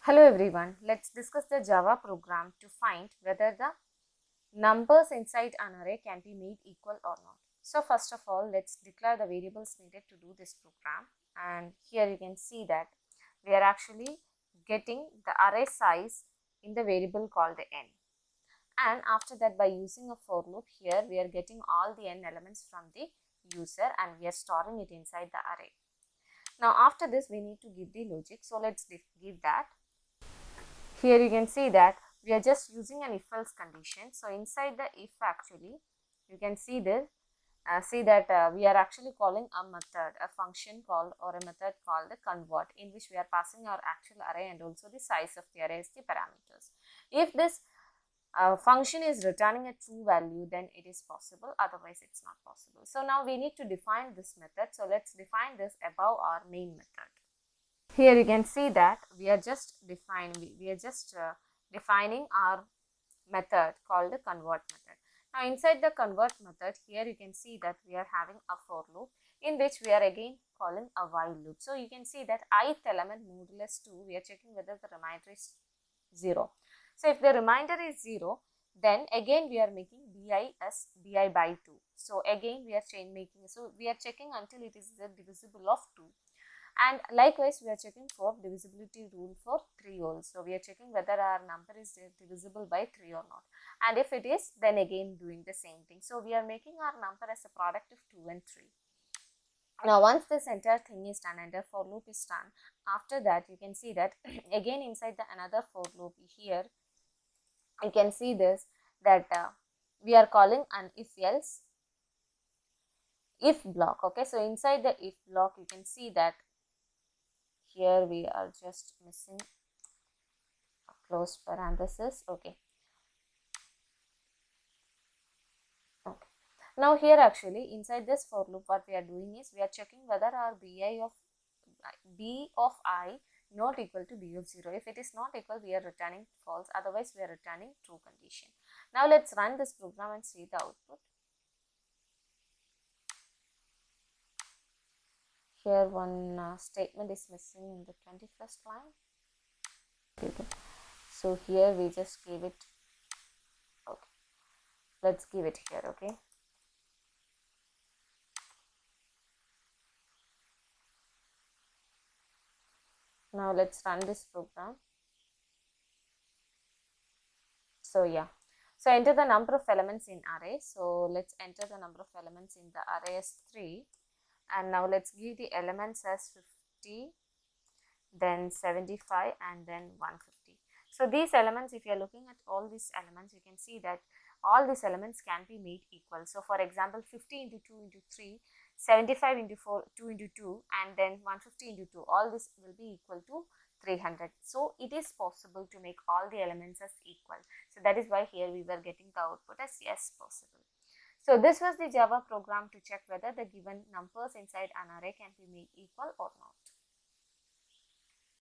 Hello everyone, let's discuss the Java program to find whether the numbers inside an array can be made equal or not. So first of all, let's declare the variables needed to do this program, and here you can see that we are actually getting the array size in the variable called n, and after that by using a for loop here we are getting all the n elements from the user and we are storing it inside the array. Now after this we need to give the logic, so let's give that. Here you can see that we are just using an if else condition. So inside the if, actually you can see this, we are actually calling a method, a function called, or a method called the convert, in which we are passing our actual array and also the size of the array as the parameters. If this function is returning a true value, then it is possible, otherwise it's not possible. So now we need to define this method. So let's define this above our main method. Here you can see that we are just defining our method called the convert method. Now inside the convert method, here you can see that we are having a for loop in which we are again calling a while loop. So you can see that ith element modulus 2, we are checking whether the remainder is 0. So if the remainder is 0, then again we are making bi as bi by 2. So again we are checking until it is the divisible of 2. And likewise, we are checking for divisibility rule for 3 also. We are checking whether our number is divisible by 3 or not. And if it is, then again doing the same thing. So we are making our number as a product of 2 and 3. Now once this entire thing is done and the for loop is done, after that you can see that again inside the another for loop here, you can see this, that we are calling an if else if block. Okay, so inside the if block you can see that here we are just missing a close parenthesis. Okay. Now here actually inside this for loop, what we are doing is we are checking whether our b of I not equal to b of 0. If it is not equal, we are returning false, otherwise we are returning true condition. Now let's run this program and see the output. Here one statement is missing in the 21st line. Okay. So here we just gave it. Okay, let's give it here. Okay, now let's run this program. So yeah, so enter the number of elements in array. So let's enter the number of elements in the array as 3, and now let's give the elements as 50, then 75, and then 150. So these elements, if you are looking at all these elements, you can see that all these elements can be made equal. So for example, 50 into 2 into 3, 75 into 4, 2 into 2, and then 150 into 2, all this will be equal to 300. So it is possible to make all the elements as equal. So that is why here we were getting the output as yes, possible. So this was the Java program to check whether the given numbers inside an array can be made equal or not.